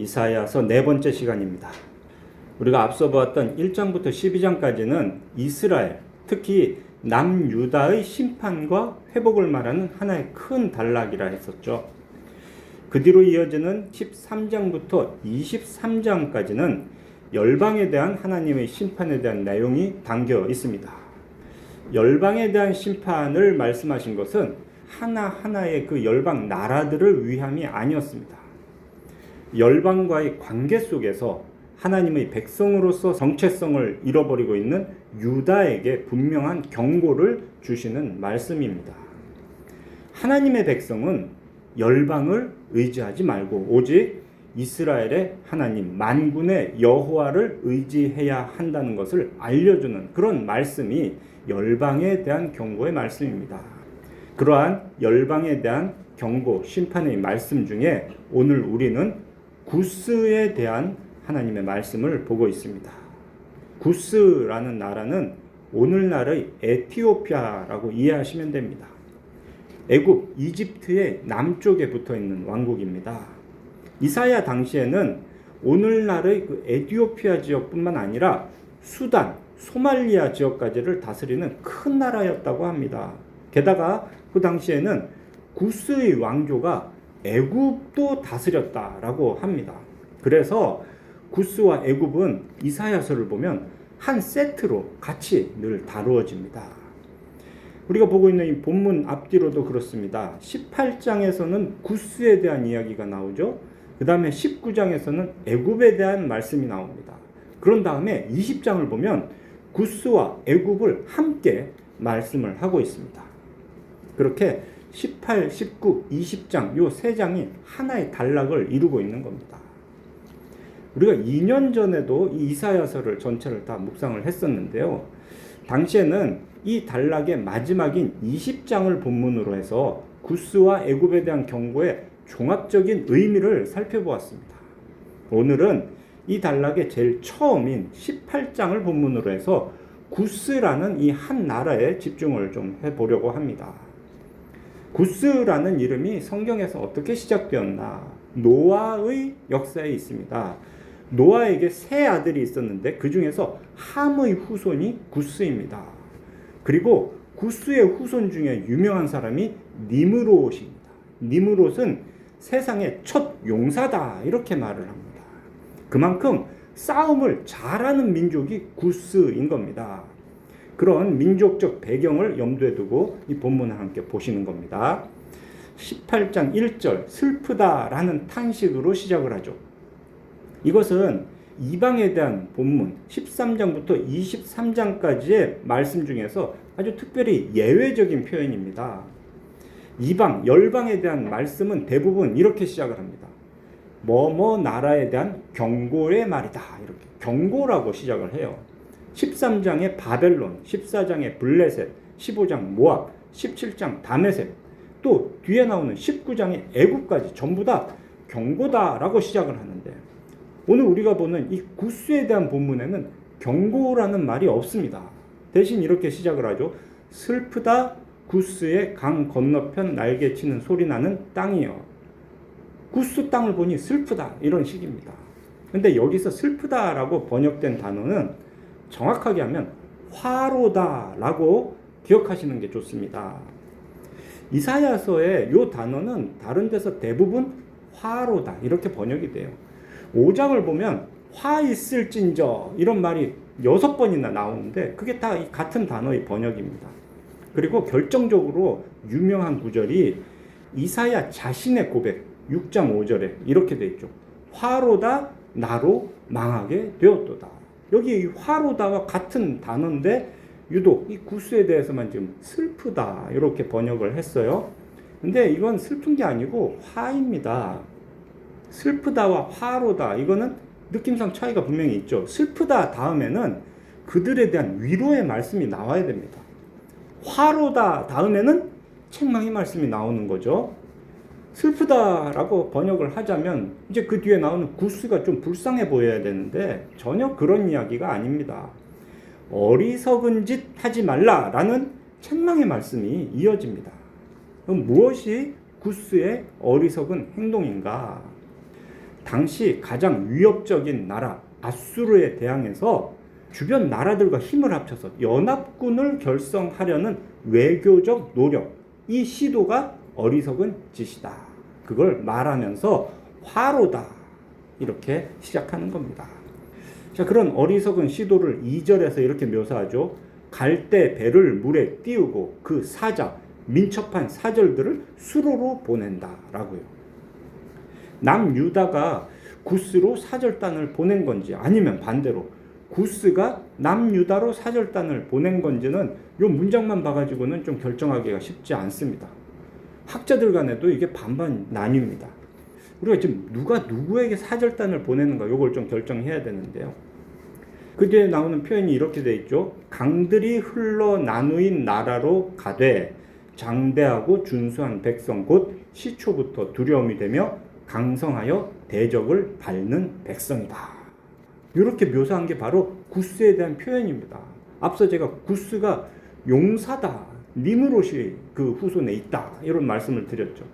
이사야서 네 번째 시간입니다. 우리가 앞서 보았던 1장부터 12장까지는 이스라엘, 특히 남유다의 심판과 회복을 말하는 하나의 큰 단락이라 했었죠. 그 뒤로 이어지는 13장부터 23장까지는 열방에 대한 하나님의 심판에 대한 내용이 담겨 있습니다. 열방에 대한 심판을 말씀하신 것은 하나하나의 그 열방 나라들을 위함이 아니었습니다. 열방과의 관계 속에서 하나님의 백성으로서 정체성을 잃어버리고 있는 유다에게 분명한 경고를 주시는 말씀입니다. 하나님의 백성은 열방을 의지하지 말고 오직 이스라엘의 하나님 만군의 여호와를 의지해야 한다는 것을 알려주는 그런 말씀이 열방에 대한 경고의 말씀입니다. 그러한 열방에 대한 경고, 심판의 말씀 중에 오늘 우리는 구스에 대한 하나님의 말씀을 보고 있습니다. 구스라는 나라는 오늘날의 에티오피아라고 이해하시면 됩니다. 애굽, 이집트의 남쪽에 붙어있는 왕국입니다. 이사야 당시에는 오늘날의 그 에티오피아 지역뿐만 아니라 수단, 소말리아 지역까지를 다스리는 큰 나라였다고 합니다. 게다가 그 당시에는 구스의 왕조가 애굽도 다스렸다라고 합니다. 그래서 구스와 애굽은 이사야서를 보면 한 세트로 같이 늘 다루어집니다. 우리가 보고 있는 이 본문 앞뒤로도 그렇습니다. 18장에서는 구스에 대한 이야기가 나오죠. 그 다음에 19장에서는 애굽에 대한 말씀이 나옵니다. 그런 다음에 20장을 보면 구스와 애굽을 함께 말씀을 하고 있습니다. 그렇게 18, 19, 20장 요 세 장이 하나의 단락을 이루고 있는 겁니다. 우리가 2년 전에도 이 이사야서를 전체를 다 묵상을 했었는데요. 당시에는 이 단락의 마지막인 20장을 본문으로 해서 구스와 애굽에 대한 경고의 종합적인 의미를 살펴보았습니다. 오늘은 이 단락의 제일 처음인 18장을 본문으로 해서 구스라는 이 한 나라에 집중을 좀 해보려고 합니다. 구스라는 이름이 성경에서 어떻게 시작되었나? 노아의 역사에 있습니다. 노아에게 세 아들이 있었는데 그 중에서 함의 후손이 구스입니다. 그리고 구스의 후손 중에 유명한 사람이 니므롯입니다. 니므롯은 세상의 첫 용사다 이렇게 말을 합니다. 그만큼 싸움을 잘하는 민족이 구스인 겁니다. 그런 민족적 배경을 염두에 두고 이 본문을 함께 보시는 겁니다. 18장 1절 슬프다라는 탄식으로 시작을 하죠. 이것은 이방에 대한 본문 13장부터 23장까지의 말씀 중에서 아주 특별히 예외적인 표현입니다. 이방, 열방에 대한 말씀은 대부분 이렇게 시작을 합니다. 뭐뭐 나라에 대한 경고의 말이다. 이렇게 경고라고 시작을 해요. 13장의 바벨론, 14장의 블레셋, 15장 모압, 17장 다메섹, 또 뒤에 나오는 19장의 애굽까지 전부 다 경고다라고 시작을 하는데 오늘 우리가 보는 이 구스에 대한 본문에는 경고라는 말이 없습니다. 대신 이렇게 시작을 하죠. 슬프다 구스의 강 건너편 날개치는 소리 나는 땅이여. 구스 땅을 보니 슬프다 이런 식입니다. 근데 여기서 슬프다라고 번역된 단어는 정확하게 하면 화로다라고 기억하시는 게 좋습니다. 이사야서의 이 단어는 다른 데서 대부분 화로다 이렇게 번역이 돼요. 5장을 보면 화 있을진저 이런 말이 6번이나 나오는데 그게 다 같은 단어의 번역입니다. 그리고 결정적으로 유명한 구절이 이사야 자신의 고백 6장 5절에 이렇게 돼 있죠. 화로다 나로 망하게 되었도다. 여기 이 화로다와 같은 단어인데 유독 이 구스에 대해서만 지금 슬프다 이렇게 번역을 했어요. 근데 이건 슬픈 게 아니고 화입니다. 슬프다와 화로다 이거는 느낌상 차이가 분명히 있죠. 슬프다 다음에는 그들에 대한 위로의 말씀이 나와야 됩니다. 화로다 다음에는 책망의 말씀이 나오는 거죠. 슬프다라고 번역을 하자면 이제 그 뒤에 나오는 구스가 좀 불쌍해 보여야 되는데 전혀 그런 이야기가 아닙니다. 어리석은 짓 하지 말라라는 책망의 말씀이 이어집니다. 그럼 무엇이 구스의 어리석은 행동인가? 당시 가장 위협적인 나라 아수르에 대항해서 주변 나라들과 힘을 합쳐서 연합군을 결성하려는 외교적 노력, 이 시도가 어리석은 짓이다. 그걸 말하면서 화로다. 이렇게 시작하는 겁니다. 자, 그런 어리석은 시도를 2절에서 이렇게 묘사하죠. 갈대 배를 물에 띄우고 그 사자, 민첩한 사절들을 수로로 보낸다. 라고요. 남유다가 구스로 사절단을 보낸 건지 아니면 반대로 구스가 남유다로 사절단을 보낸 건지는 이 문장만 봐가지고는 좀 결정하기가 쉽지 않습니다. 학자들 간에도 이게 반반 나뉩니다. 우리가 지금 누가 누구에게 사절단을 보내는가 이걸 좀 결정해야 되는데요. 그 뒤에 나오는 표현이 이렇게 돼 있죠. 강들이 흘러 나누인 나라로 가되 장대하고 준수한 백성 곧 시초부터 두려움이 되며 강성하여 대적을 밟는 백성이다. 이렇게 묘사한 게 바로 구스에 대한 표현입니다. 앞서 제가 구스가 용사다, 니므롯이 그 후손에 있다 이런 말씀을 드렸죠.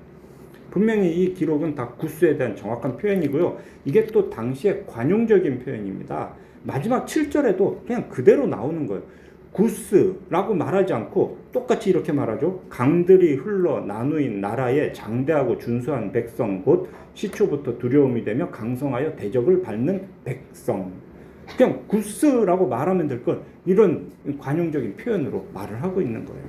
분명히 이 기록은 다 구스에 대한 정확한 표현이고요. 이게 또 당시의 관용적인 표현입니다. 마지막 7절에도 그냥 그대로 나오는 거예요. 구스라고 말하지 않고 똑같이 이렇게 말하죠. 강들이 흘러 나누인 나라에 장대하고 준수한 백성 곧 시초부터 두려움이 되며 강성하여 대적을 밟는 백성. 그냥 구스라고 말하면 될 걸 이런 관용적인 표현으로 말을 하고 있는 거예요.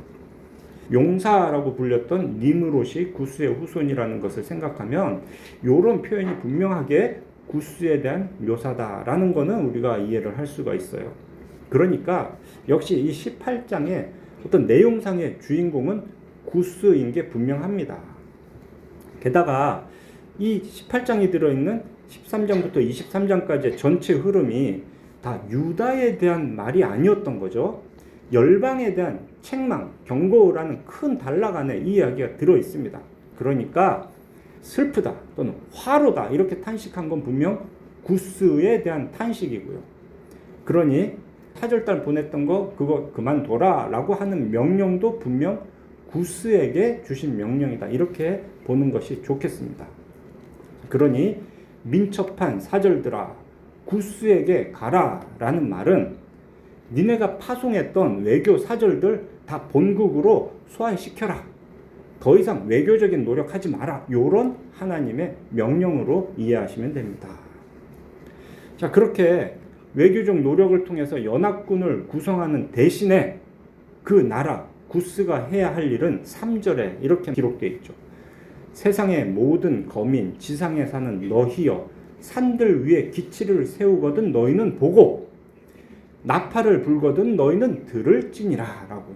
용사라고 불렸던 니므롯이 구스의 후손이라는 것을 생각하면 이런 표현이 분명하게 구스에 대한 묘사다라는 거는 우리가 이해를 할 수가 있어요. 그러니까 역시 이 18장의 어떤 내용상의 주인공은 구스인 게 분명합니다. 게다가 이 18장이 들어있는 13장부터 23장까지의 전체 흐름이 다 유다에 대한 말이 아니었던 거죠. 열방에 대한 책망, 경고라는 큰 단락 안에 이 이야기가 들어있습니다. 그러니까 슬프다 또는 화로다 이렇게 탄식한 건 분명 구스에 대한 탄식이고요. 그러니 사절단 보냈던 거 그거 그만둬라 라고 하는 명령도 분명 구스에게 주신 명령이다. 이렇게 보는 것이 좋겠습니다. 그러니 민첩한 사절들아 구스에게 가라 라는 말은 니네가 파송했던 외교 사절들 다 본국으로 소환시켜라. 더 이상 외교적인 노력하지 마라. 요런 하나님의 명령으로 이해하시면 됩니다. 자, 그렇게 외교적 노력을 통해서 연합군을 구성하는 대신에 그 나라 구스가 해야 할 일은 3절에 이렇게 기록되어 있죠. 세상의 모든 거민 지상에 사는 너희여 산들 위에 기치를 세우거든 너희는 보고 나팔을 불거든 너희는 들을지니라 라고.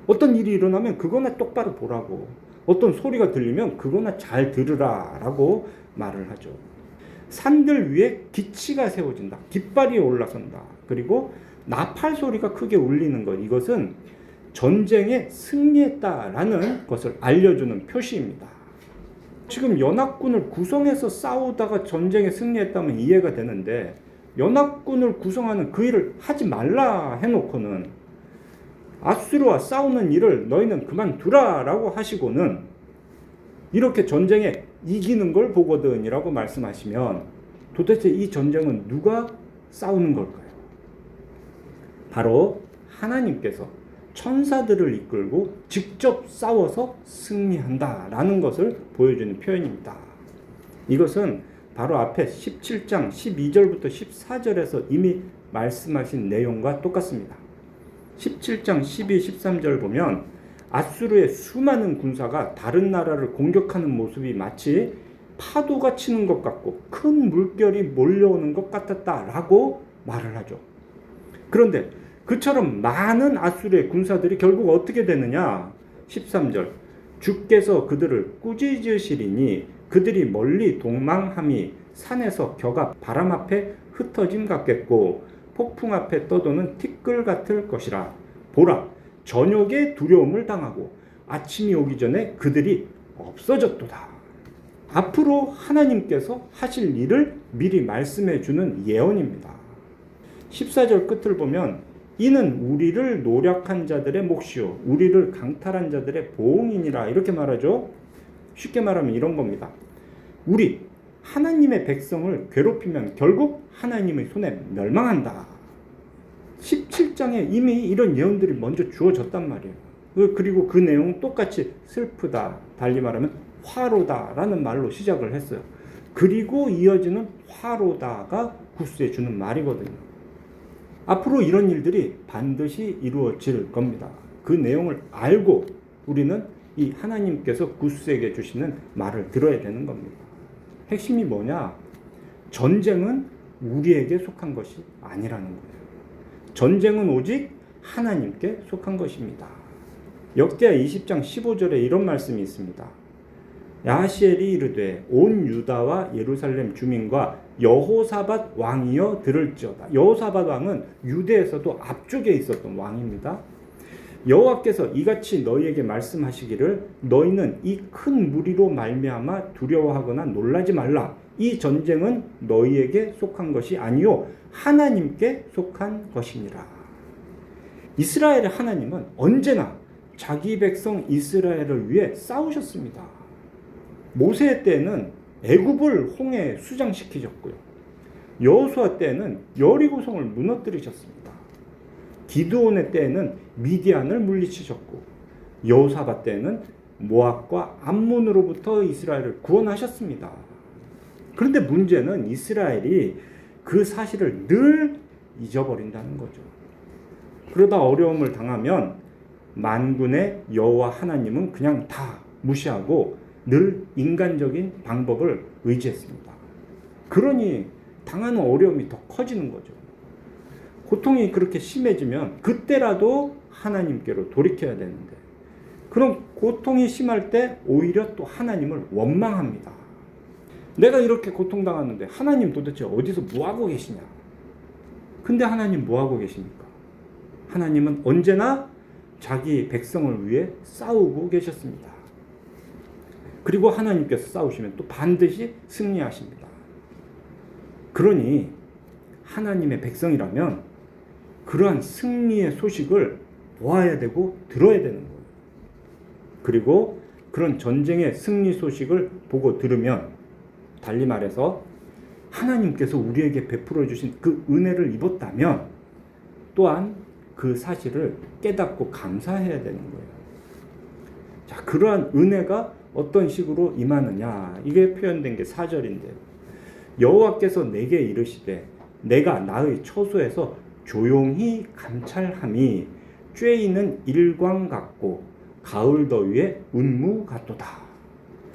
어떤 일이 일어나면 그거나 똑바로 보라고, 어떤 소리가 들리면 그거나 잘 들으라 라고 말을 하죠. 산들 위에 기치가 세워진다. 깃발이 올라선다. 그리고 나팔 소리가 크게 울리는 것. 이것은 전쟁에 승리했다라는 것을 알려주는 표시입니다. 지금 연합군을 구성해서 싸우다가 전쟁에 승리했다면 이해가 되는데 연합군을 구성하는 그 일을 하지 말라 해놓고는 아수르와 싸우는 일을 너희는 그만두라 라고 하시고는 이렇게 전쟁에 이기는 걸 보거든 이라고 말씀하시면 도대체 이 전쟁은 누가 싸우는 걸까요? 바로 하나님께서 천사들을 이끌고 직접 싸워서 승리한다라는 것을 보여주는 표현입니다. 이것은 바로 앞에 17장 12절부터 14절에서 이미 말씀하신 내용과 똑같습니다. 17장 12, 13절 보면 아수르의 수많은 군사가 다른 나라를 공격하는 모습이 마치 파도가 치는 것 같고 큰 물결이 몰려오는 것 같았다라고 말을 하죠. 그런데 그처럼 많은 아수르의 군사들이 결국 어떻게 되느냐? 13절 주께서 그들을 꾸짖으시리니 그들이 멀리 동망함이 산에서 겨가 바람 앞에 흩어짐 같겠고 폭풍 앞에 떠도는 티끌 같을 것이라. 보라, 저녁에 두려움을 당하고 아침이 오기 전에 그들이 없어졌도다. 앞으로 하나님께서 하실 일을 미리 말씀해 주는 예언입니다. 14절 끝을 보면 이는 우리를 노력한 자들의 몫이요 우리를 강탈한 자들의 보응이니라 이렇게 말하죠. 쉽게 말하면 이런 겁니다. 우리 하나님의 백성을 괴롭히면 결국 하나님의 손에 멸망한다. 17장에 이미 이런 예언들이 먼저 주어졌단 말이에요. 그리고 그 내용은 똑같이 슬프다, 달리 말하면 화로다라는 말로 시작을 했어요. 그리고 이어지는 화로다가 구스에 주는 말이거든요. 앞으로 이런 일들이 반드시 이루어질 겁니다. 그 내용을 알고 우리는 이 하나님께서 구스에게 주시는 말을 들어야 되는 겁니다. 핵심이 뭐냐? 전쟁은 우리에게 속한 것이 아니라는 거예요. 전쟁은 오직 하나님께 속한 것입니다. 역대하 20장 15절에 이런 말씀이 있습니다. 야하시엘이 이르되 온 유다와 예루살렘 주민과 여호사밧 왕이여 들을지어다. 여호사밧 왕은 유대에서도 앞쪽에 있었던 왕입니다. 여호와께서 이같이 너희에게 말씀하시기를 너희는 이 큰 무리로 말미암아 두려워하거나 놀라지 말라. 이 전쟁은 너희에게 속한 것이 아니요 하나님께 속한 것이니라. 이스라엘의 하나님은 언제나 자기 백성 이스라엘을 위해 싸우셨습니다. 모세 때는 애굽을 홍해에 수장시키셨고요. 여호수아 때는 여리고성을 무너뜨리셨습니다. 기드온의 때에는 미디안을 물리치셨고 여호사밧 때는 모압과 암몬으로부터 이스라엘을 구원하셨습니다. 그런데 문제는 이스라엘이 그 사실을 늘 잊어버린다는 거죠. 그러다 어려움을 당하면 만군의 여호와 하나님은 그냥 다 무시하고 늘 인간적인 방법을 의지했습니다. 그러니 당하는 어려움이 더 커지는 거죠. 고통이 그렇게 심해지면 그때라도 하나님께로 돌이켜야 되는데 그런 고통이 심할 때 오히려 또 하나님을 원망합니다. 내가 이렇게 고통당하는데 하나님 도대체 어디서 뭐하고 계시냐? 근데 하나님 뭐하고 계십니까? 하나님은 언제나 자기 백성을 위해 싸우고 계셨습니다. 그리고 하나님께서 싸우시면 또 반드시 승리하십니다. 그러니 하나님의 백성이라면 그러한 승리의 소식을 보아야 되고 들어야 되는 거예요. 그리고 그런 전쟁의 승리 소식을 보고 들으면 달리 말해서 하나님께서 우리에게 베풀어 주신 그 은혜를 입었다면 또한 그 사실을 깨닫고 감사해야 되는 거예요. 자, 그러한 은혜가 어떤 식으로 임하느냐? 이게 표현된 게 4절인데요. 여호와께서 내게 이르시되 내가 나의 처소에서 조용히 감찰함이 쬐이는 일광 같고 가을 더위에 운무 같도다.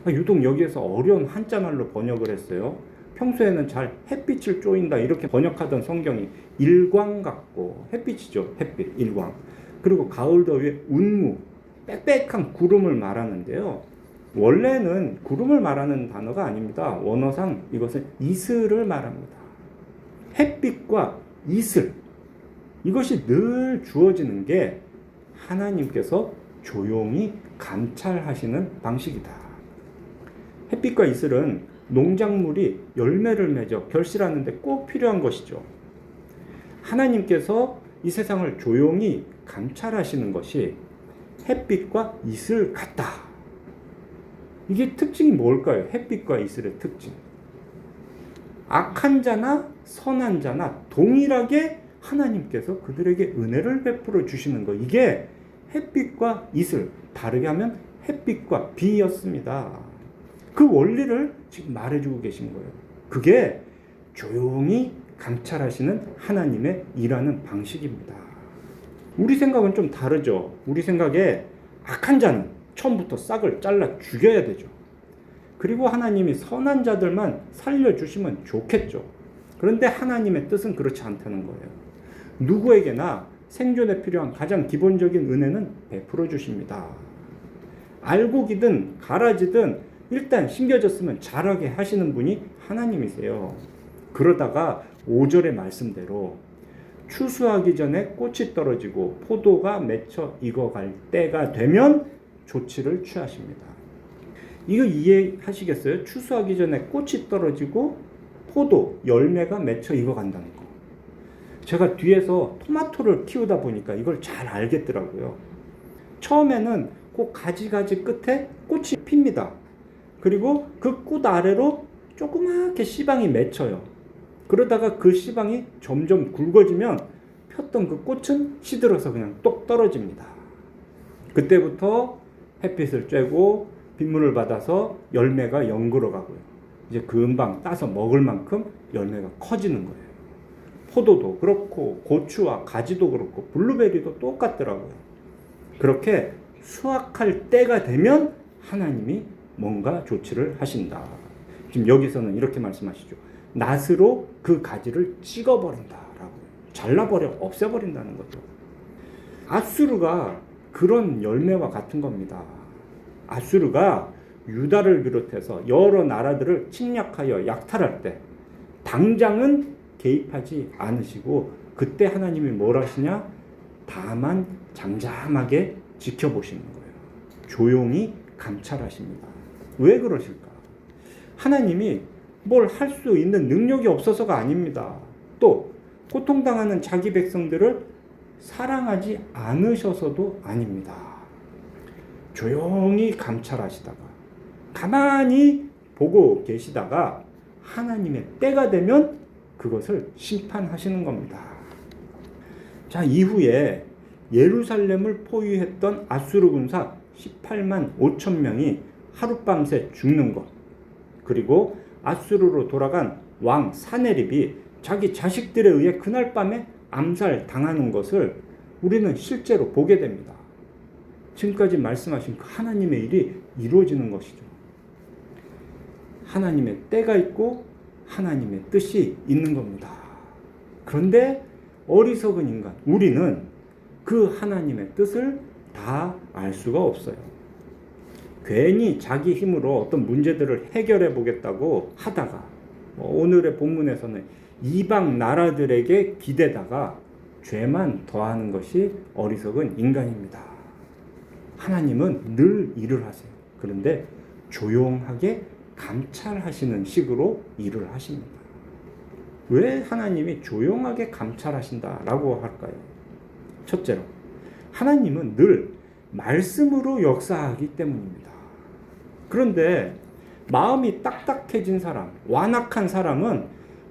유독 여기에서 어려운 한자말로 번역을 했어요. 평소에는 잘 햇빛을 쪼인다 이렇게 번역하던 성경이 일광 같고 햇빛이죠. 햇빛, 일광. 그리고 가을 더위에 운무, 빽빽한 구름을 말하는데요. 원래는 구름을 말하는 단어가 아닙니다. 원어상 이것은 이슬을 말합니다. 햇빛과 이슬, 이것이 늘 주어지는 게 하나님께서 조용히 감찰하시는 방식이다. 햇빛과 이슬은 농작물이 열매를 맺어 결실하는데 꼭 필요한 것이죠. 하나님께서 이 세상을 조용히 감찰하시는 것이 햇빛과 이슬 같다. 이게 특징이 뭘까요? 햇빛과 이슬의 특징. 악한 자나 선한 자나 동일하게 하나님께서 그들에게 은혜를 베풀어 주시는 것. 이게 햇빛과 이슬, 다르게 하면 햇빛과 비였습니다. 그 원리를 지금 말해주고 계신 거예요. 그게 조용히 감찰하시는 하나님의 일하는 방식입니다. 우리 생각은 좀 다르죠. 우리 생각에 악한 자는 처음부터 싹을 잘라 죽여야 되죠. 그리고 하나님이 선한 자들만 살려주시면 좋겠죠. 그런데 하나님의 뜻은 그렇지 않다는 거예요. 누구에게나 생존에 필요한 가장 기본적인 은혜는 베풀어 주십니다. 알곡이든 가라지든 일단 심겨졌으면 자라게 하시는 분이 하나님이세요. 그러다가 5절의 말씀대로 추수하기 전에 꽃이 떨어지고 포도가 맺혀 익어갈 때가 되면 조치를 취하십니다. 이거 이해하시겠어요? 추수하기 전에 꽃이 떨어지고 포도, 열매가 맺혀 익어간다는 거. 제가 뒤에서 토마토를 키우다 보니까 이걸 잘 알겠더라고요. 처음에는 그 가지 끝에 꽃이 핍니다. 그리고 그 꽃 아래로 조그맣게 씨방이 맺혀요. 그러다가 그 씨방이 점점 굵어지면 폈던 그 꽃은 시들어서 그냥 똑 떨어집니다. 그때부터 햇빛을 쬐고 빗물을 받아서 열매가 연그러가고요. 이제 금방 따서 먹을 만큼 열매가 커지는 거예요. 포도도 그렇고 고추와 가지도 그렇고 블루베리도 똑같더라고요. 그렇게 수확할 때가 되면 하나님이 뭔가 조치를 하신다. 지금 여기서는 이렇게 말씀하시죠. 낫으로 그 가지를 찍어버린다라고, 잘라버려, 없애버린다는 거죠. 아수르가 그런 열매와 같은 겁니다. 아수르가 유다를 비롯해서 여러 나라들을 침략하여 약탈할 때 당장은 개입하지 않으시고, 그때 하나님이 뭘 하시냐? 다만 잠잠하게 지켜보시는 거예요. 조용히 감찰하십니다. 왜 그러실까? 하나님이 뭘 할 수 있는 능력이 없어서가 아닙니다. 또 고통당하는 자기 백성들을 사랑하지 않으셔서도 아닙니다. 조용히 감찰하시다가 가만히 보고 계시다가 하나님의 때가 되면 그것을 심판하시는 겁니다. 자, 이후에 예루살렘을 포위했던 아수르 군사 18만 5천 명이 하룻밤새 죽는 것, 그리고 아수르로 돌아간 왕 사네립이 자기 자식들에 의해 그날 밤에 암살당하는 것을 우리는 실제로 보게 됩니다. 지금까지 말씀하신 그 하나님의 일이 이루어지는 것이죠. 하나님의 때가 있고 하나님의 뜻이 있는 겁니다. 그런데 어리석은 인간, 우리는 그 하나님의 뜻을 다 알 수가 없어요. 괜히 자기 힘으로 어떤 문제들을 해결해 보겠다고 하다가, 오늘의 본문에서는 이방 나라들에게 기대다가 죄만 더하는 것이 어리석은 인간입니다. 하나님은 늘 일을 하세요. 그런데 조용하게 감찰하시는 식으로 일을 하십니다. 왜 하나님이 조용하게 감찰하신다라고 할까요? 첫째로, 하나님은 늘 말씀으로 역사하기 때문입니다. 그런데 마음이 딱딱해진 사람, 완악한 사람은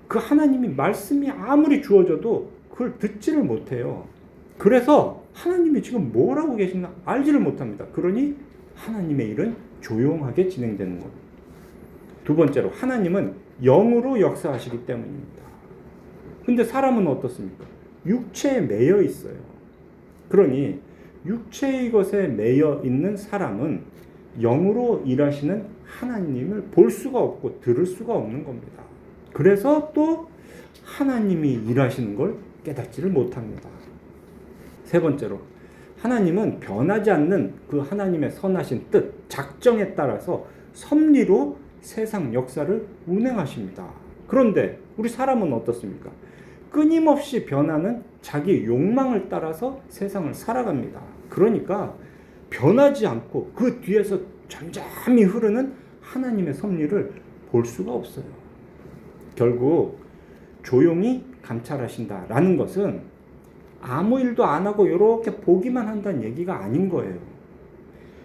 그 하나님이 말씀이 아무리 주어져도 그걸 듣지를 못해요. 그래서 하나님이 지금 뭘 하고 계시나 알지를 못합니다. 그러니 하나님의 일은 조용하게 진행되는 겁니다. 두 번째로, 하나님은 영으로 역사하시기 때문입니다. 근데 사람은 어떻습니까? 육체에 매여 있어요. 그러니 육체의 것에 매여 있는 사람은 영으로 일하시는 하나님을 볼 수가 없고 들을 수가 없는 겁니다. 그래서 또 하나님이 일하시는 걸 깨닫지를 못합니다. 세 번째로, 하나님은 변하지 않는 그 하나님의 선하신 뜻, 작정에 따라서 섭리로 세상 역사를 운행하십니다. 그런데 우리 사람은 어떻습니까? 끊임없이 변하는 자기 욕망을 따라서 세상을 살아갑니다. 그러니까 변하지 않고 그 뒤에서 잠잠히 흐르는 하나님의 섭리를 볼 수가 없어요. 결국 조용히 감찰하신다라는 것은 아무 일도 안 하고 이렇게 보기만 한다는 얘기가 아닌 거예요.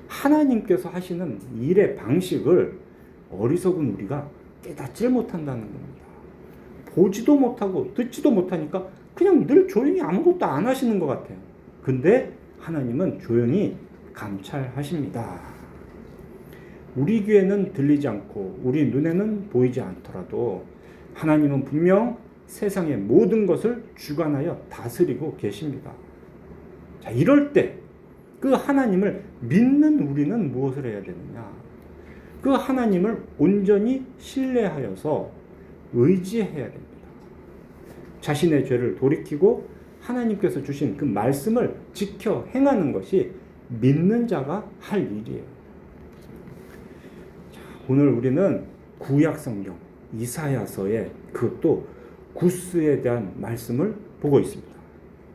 하나님께서 하시는 일의 방식을 어리석은 우리가 깨닫질 못한다는 겁니다. 보지도 못하고 듣지도 못하니까 그냥 늘 조용히 아무것도 안 하시는 것 같아요. 근데 하나님은 조용히 감찰하십니다. 우리 귀에는 들리지 않고 우리 눈에는 보이지 않더라도 하나님은 분명 세상의 모든 것을 주관하여 다스리고 계십니다. 자, 이럴 때 그 하나님을 믿는 우리는 무엇을 해야 되느냐? 그 하나님을 온전히 신뢰하여서 의지해야 됩니다. 자신의 죄를 돌이키고 하나님께서 주신 그 말씀을 지켜 행하는 것이 믿는 자가 할 일이에요. 자, 오늘 우리는 구약 성경 이사야서의 그것도 구스에 대한 말씀을 보고 있습니다.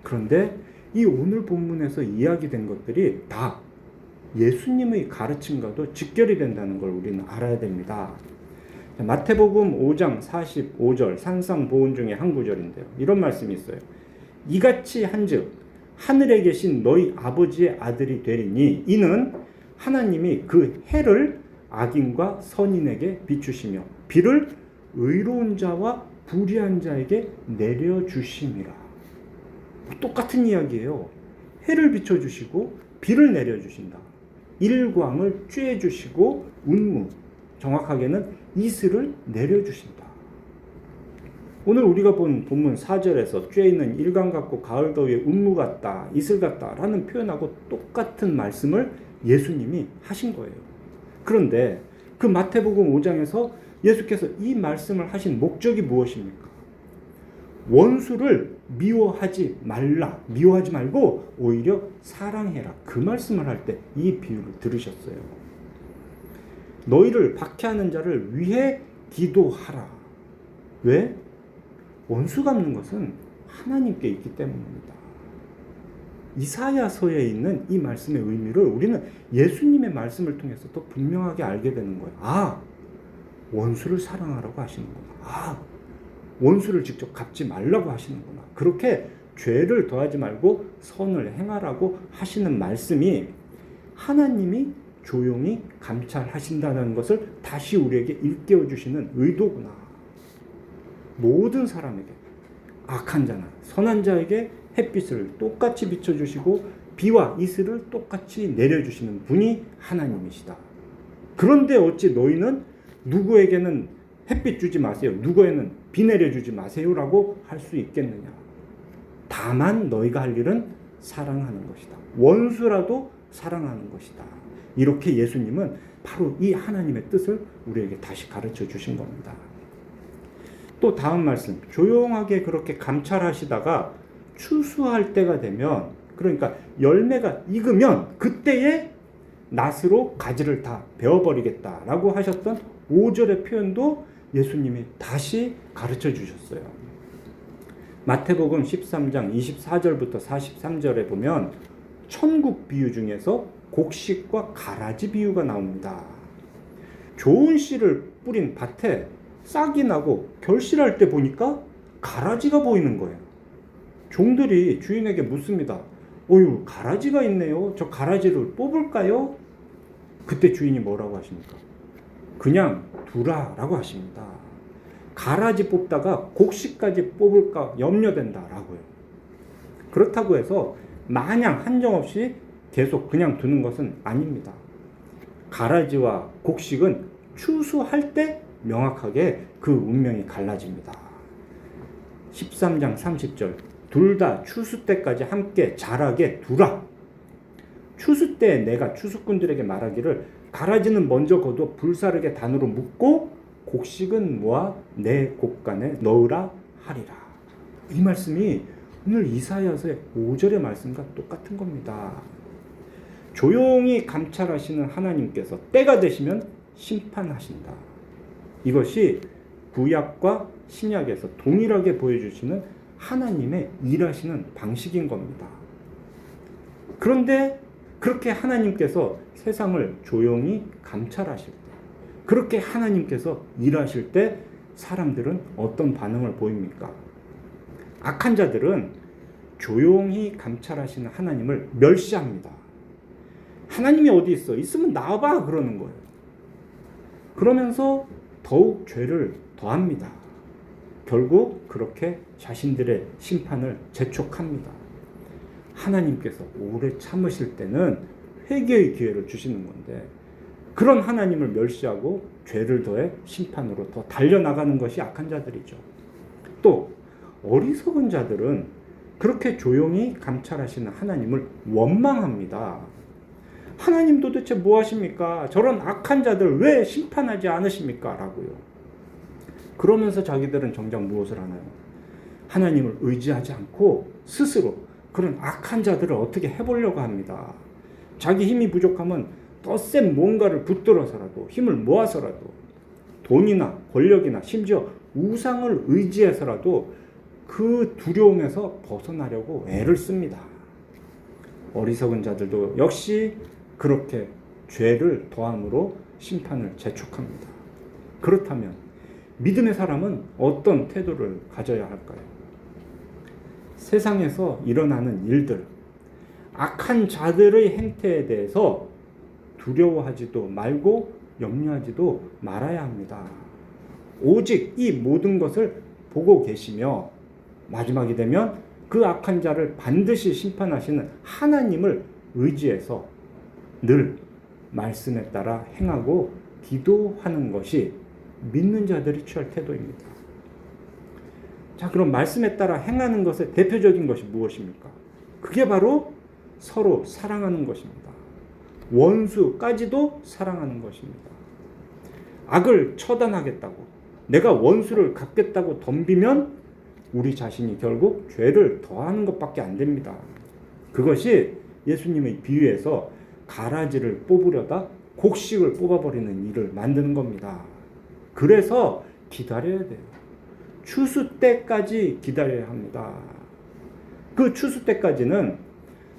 그런데 이 오늘 본문에서 이야기된 것들이 다 예수님의 가르침과도 직결이 된다는 걸 우리는 알아야 됩니다. 마태복음 5장 45절 산상보훈 중에 한 구절인데요. 이런 말씀이 있어요. 이같이 한즉 하늘에 계신 너희 아버지의 아들이 되리니 이는 하나님이 그 해를 악인과 선인에게 비추시며 비를 의로운 자와 불의한 자에게 내려주심이라. 똑같은 이야기예요. 해를 비춰주시고 비를 내려주신다. 일광을 쬐주시고 운무, 정확하게는 이슬을 내려주신다. 오늘 우리가 본 본문 4절에서 쬐있는 일광 같고 가을 더위에 운무 같다, 이슬 같다 라는 표현하고 똑같은 말씀을 예수님이 하신 거예요. 그런데 그 마태복음 5장에서 예수께서 이 말씀을 하신 목적이 무엇입니까? 원수를 미워하지 말라, 미워하지 말고 오히려 사랑해라. 그 말씀을 할 때 이 비유를 들으셨어요. 너희를 박해하는 자를 위해 기도하라. 왜? 원수 갚는 것은 하나님께 있기 때문입니다. 이사야서에 있는 이 말씀의 의미를 우리는 예수님의 말씀을 통해서 더 분명하게 알게 되는 거예요. 아, 원수를 사랑하라고 하시는구나. 아, 원수를 직접 갚지 말라고 하시는구나. 그렇게 죄를 더하지 말고 선을 행하라고 하시는 말씀이 하나님이 조용히 감찰하신다는 것을 다시 우리에게 일깨워 주시는 의도구나. 모든 사람에게, 악한 자나 선한 자에게 햇빛을 똑같이 비춰주시고 비와 이슬을 똑같이 내려주시는 분이 하나님이시다. 그런데 어찌 너희는 누구에게는 햇빛 주지 마세요, 누구에는 비 내려주지 마세요라고 할 수 있겠느냐. 다만 너희가 할 일은 사랑하는 것이다. 원수라도 사랑하는 것이다. 이렇게 예수님은 바로 이 하나님의 뜻을 우리에게 다시 가르쳐 주신 겁니다. 또 다음 말씀, 조용하게 그렇게 감찰하시다가 추수할 때가 되면, 그러니까 열매가 익으면 그때에 낫으로 가지를 다 베어버리겠다라고 하셨던 5절의 표현도 예수님이 다시 가르쳐 주셨어요. 마태복음 13장 24절부터 43절에 보면 천국 비유 중에서 곡식과 가라지 비유가 나옵니다. 좋은 씨를 뿌린 밭에 싹이 나고 결실할 때 보니까 가라지가 보이는 거예요. 종들이 주인에게 묻습니다. 어휴, 가라지가 있네요. 저 가라지를 뽑을까요? 그때 주인이 뭐라고 하십니까? 그냥 두라라고 하십니다. 가라지 뽑다가 곡식까지 뽑을까 염려된다라고요. 그렇다고 해서 마냥 한정없이 계속 그냥 두는 것은 아닙니다. 가라지와 곡식은 추수할 때 명확하게 그 운명이 갈라집니다. 13장 30절, 둘 다 추수 때까지 함께 자라게 두라. 추수 때 내가 추수꾼들에게 말하기를 가라지는 먼저 거두어 불사르게 단으로 묶고 곡식은 모아 내 곡간에 넣으라 하리라. 이 말씀이 오늘 이사야서의 5절의 말씀과 똑같은 겁니다. 조용히 감찰하시는 하나님께서 때가 되시면 심판하신다. 이것이 구약과 신약에서 동일하게 보여주시는 하나님의 일하시는 방식인 겁니다. 그런데 그렇게 하나님께서 세상을 조용히 감찰하실 때, 그렇게 하나님께서 일하실 때 사람들은 어떤 반응을 보입니까? 악한 자들은 조용히 감찰하시는 하나님을 멸시합니다. 하나님이 어디 있어? 있으면 나와봐 그러는 거예요. 그러면서 더욱 죄를 더합니다. 결국 그렇게 자신들의 심판을 재촉합니다. 하나님께서 오래 참으실 때는 회개의 기회를 주시는 건데, 그런 하나님을 멸시하고 죄를 더해 심판으로 더 달려나가는 것이 악한 자들이죠. 또 어리석은 자들은 그렇게 조용히 감찰하시는 하나님을 원망합니다. 하나님 도대체 뭐 하십니까? 저런 악한 자들 왜 심판하지 않으십니까? 라고요. 그러면서 자기들은 정작 무엇을 하나요? 하나님을 의지하지 않고 스스로 그런 악한 자들을 어떻게 해보려고 합니다. 자기 힘이 부족하면 더 센 뭔가를 붙들어서라도, 힘을 모아서라도, 돈이나 권력이나 심지어 우상을 의지해서라도 그 두려움에서 벗어나려고 애를 씁니다. 어리석은 자들도 역시 그렇게 죄를 더함으로 심판을 재촉합니다. 그렇다면 믿음의 사람은 어떤 태도를 가져야 할까요? 세상에서 일어나는 일들, 악한 자들의 행태에 대해서 두려워하지도 말고 염려하지도 말아야 합니다. 오직 이 모든 것을 보고 계시며 마지막이 되면 그 악한 자를 반드시 심판하시는 하나님을 의지해서 늘 말씀에 따라 행하고 기도하는 것이 믿는 자들이 취할 태도입니다. 자, 그럼 말씀에 따라 행하는 것의 대표적인 것이 무엇입니까? 그게 바로 서로 사랑하는 것입니다. 원수까지도 사랑하는 것입니다. 악을 처단하겠다고, 내가 원수를 갚겠다고 덤비면 우리 자신이 결국 죄를 더하는 것밖에 안 됩니다. 그것이 예수님의 비유에서 가라지를 뽑으려다 곡식을 뽑아버리는 일을 만드는 겁니다. 그래서 기다려야 돼요. 추수 때까지 기다려야 합니다. 그 추수 때까지는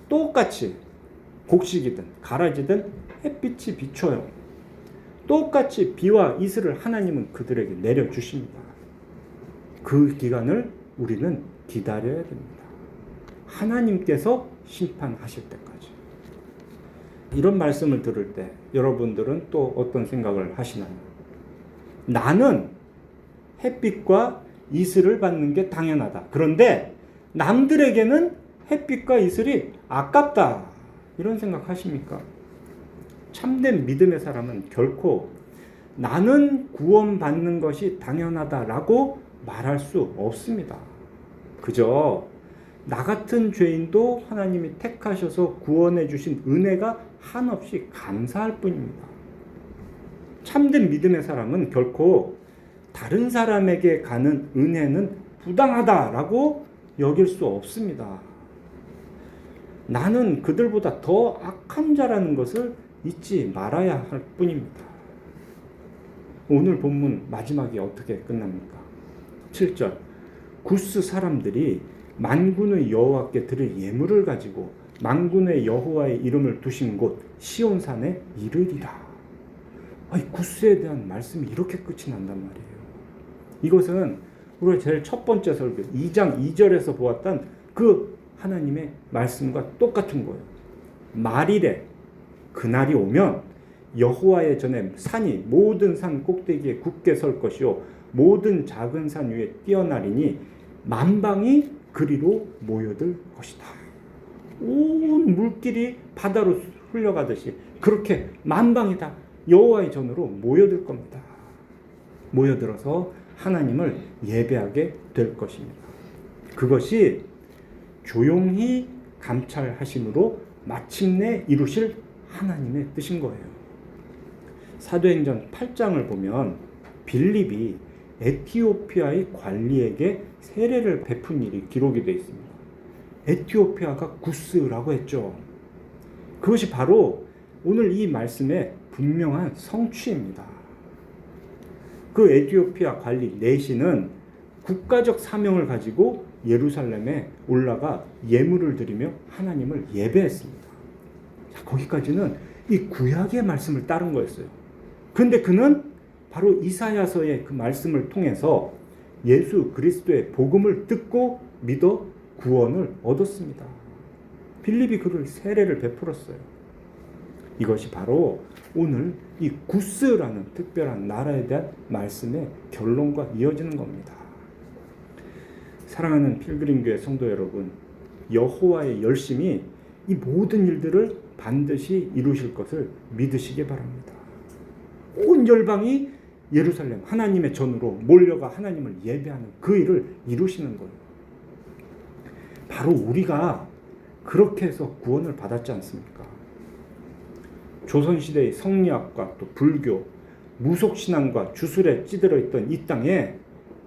똑같이 곡식이든 가라지든 햇빛이 비춰요. 똑같이 비와 이슬을 하나님은 그들에게 내려주십니다. 그 기간을 우리는 기다려야 됩니다. 하나님께서 심판하실 때까지. 이런 말씀을 들을 때 여러분들은 또 어떤 생각을 하시나요? 나는 햇빛과 이슬을 받는 게 당연하다. 그런데 남들에게는 햇빛과 이슬이 아깝다. 이런 생각 하십니까? 참된 믿음의 사람은 결코 나는 구원받는 것이 당연하다라고 말할 수 없습니다. 그저 나 같은 죄인도 하나님이 택하셔서 구원해 주신 은혜가 한없이 감사할 뿐입니다. 참된 믿음의 사람은 결코 다른 사람에게 가는 은혜는 부당하다라고 여길 수 없습니다. 나는 그들보다 더 악한 자라는 것을 잊지 말아야 할 뿐입니다. 오늘 본문 마지막이 어떻게 끝납니까? 7절, 구스 사람들이 만군의 여호와께 드릴 예물을 가지고 만군의 여호와의 이름을 두신 곳 시온산에 이르리라. 구스에 대한 말씀이 이렇게 끝이 난단 말이에요. 이것은 우리가 제일 첫 번째 설교 2장 2절에서 보았던 그 하나님의 말씀과 똑같은 거예요. 말이래 그날이 오면 여호와의 전에 산이 모든 산 꼭대기에 굳게 설 것이요 모든 작은 산 위에 뛰어나리니 만방이 그리로 모여들 것이다. 온 물길이 바다로 흘러가듯이 그렇게 만방이 다 여호와의 전으로 모여들 겁니다. 모여들어서 하나님을 예배하게 될 것입니다. 그것이 조용히 감찰하심으로 마침내 이루실 하나님의 뜻인 거예요. 사도행전 8장을 보면 빌립이 에티오피아의 관리에게 세례를 베푼 일이 기록이 되어 있습니다. 에티오피아가 구스라고 했죠. 그것이 바로 오늘 이 말씀의 분명한 성취입니다. 그 에티오피아 관리 네시는 국가적 사명을 가지고 예루살렘에 올라가 예물을 드리며 하나님을 예배했습니다. 자, 거기까지는 이 구약의 말씀을 따른 거였어요. 그런데 그는 바로 이사야서의 그 말씀을 통해서 예수 그리스도의 복음을 듣고 믿어 구원을 얻었습니다. 빌립이 그를 세례를 베풀었어요. 이것이 바로 오늘 이 구스라는 특별한 나라에 대한 말씀의 결론과 이어지는 겁니다. 사랑하는 필그림교회 성도 여러분, 여호와의 열심이 이 모든 일들을 반드시 이루실 것을 믿으시기 바랍니다. 온 열방이 예루살렘 하나님의 전으로 몰려가 하나님을 예배하는 그 일을 이루시는 거예요. 바로 우리가 그렇게 해서 구원을 받았지 않습니까? 조선시대의 성리학과 또 불교, 무속신앙과 주술에 찌들어 있던 이 땅에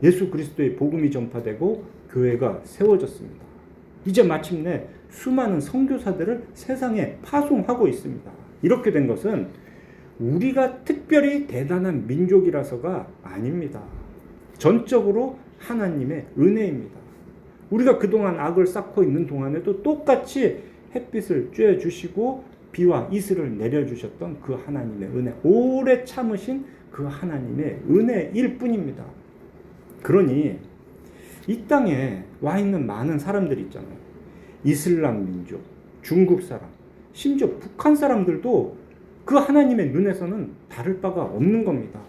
예수 그리스도의 복음이 전파되고 교회가 세워졌습니다. 이제 마침내 수많은 선교사들을 세상에 파송하고 있습니다. 이렇게 된 것은 우리가 특별히 대단한 민족이라서가 아닙니다. 전적으로 하나님의 은혜입니다. 우리가 그동안 악을 쌓고 있는 동안에도 똑같이 햇빛을 쬐주시고 비와 이슬을 내려주셨던 그 하나님의 은혜, 오래 참으신 그 하나님의 은혜일 뿐입니다. 그러니 이 땅에 와 있는 많은 사람들이 있잖아요. 이슬람 민족, 중국 사람, 심지어 북한 사람들도 그 하나님의 눈에서는 다를 바가 없는 겁니다.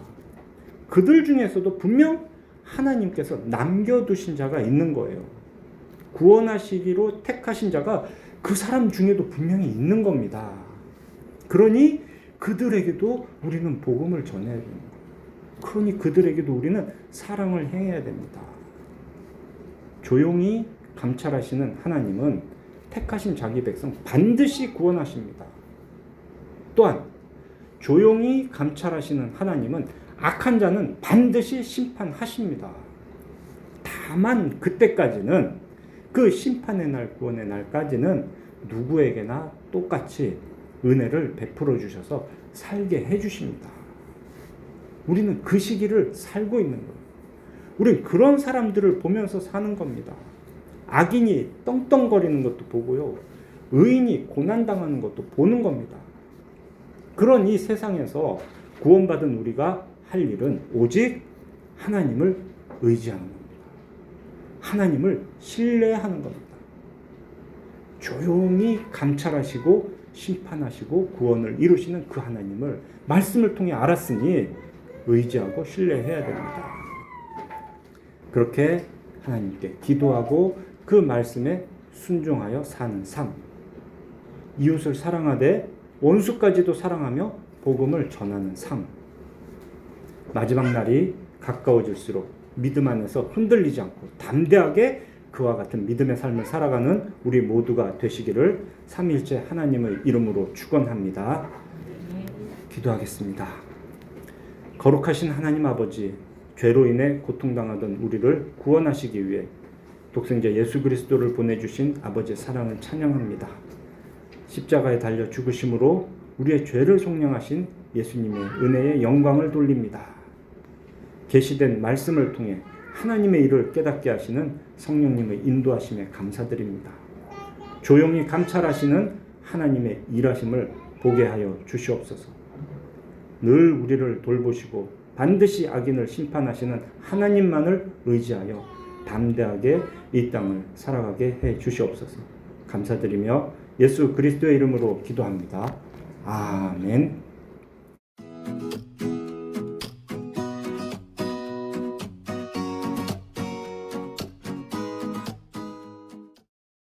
그들 중에서도 분명 하나님께서 남겨두신 자가 있는 거예요. 구원하시기로 택하신 자가 그 사람 중에도 분명히 있는 겁니다. 그러니 그들에게도 우리는 복음을 전해야 됩니다. 그러니 그들에게도 우리는 사랑을 행해야 됩니다. 조용히 감찰하시는 하나님은 택하신 자기 백성 반드시 구원하십니다. 또한 조용히 감찰하시는 하나님은 악한 자는 반드시 심판하십니다. 다만 그때까지는, 그 심판의 날, 구원의 날까지는 누구에게나 똑같이 은혜를 베풀어 주셔서 살게 해주십니다. 우리는 그 시기를 살고 있는 거예요. 우리는 그런 사람들을 보면서 사는 겁니다. 악인이 떵떵거리는 것도 보고요, 의인이 고난당하는 것도 보는 겁니다. 그런 이 세상에서 구원받은 우리가 할 일은 오직 하나님을 의지하는 겁니다. 하나님을 신뢰하는 겁니다. 조용히 감찰하시고 심판하시고 구원을 이루시는 그 하나님을 말씀을 통해 알았으니 의지하고 신뢰해야 됩니다. 그렇게 하나님께 기도하고 그 말씀에 순종하여 사는 삶, 이웃을 사랑하되 원수까지도 사랑하며 복음을 전하는 삶, 마지막 날이 가까워질수록 믿음 안에서 흔들리지 않고 담대하게 그와 같은 믿음의 삶을 살아가는 우리 모두가 되시기를 삼위일체 하나님의 이름으로 축원합니다. 기도하겠습니다. 거룩하신 하나님 아버지, 죄로 인해 고통당하던 우리를 구원하시기 위해 독생자 예수 그리스도를 보내주신 아버지의 사랑을 찬양합니다. 십자가에 달려 죽으심으로 우리의 죄를 속량하신 예수님의 은혜의 영광을 돌립니다. 계시된 말씀을 통해 하나님의 일을 깨닫게 하시는 성령님의 인도하심에 감사드립니다. 조용히 감찰하시는 하나님의 일하심을 보게 하여 주시옵소서. 늘 우리를 돌보시고 반드시 악인을 심판하시는 하나님만을 의지하여 담대하게 이 땅을 살아가게 해 주시옵소서. 감사드리며 예수 그리스도의 이름으로 기도합니다. 아멘.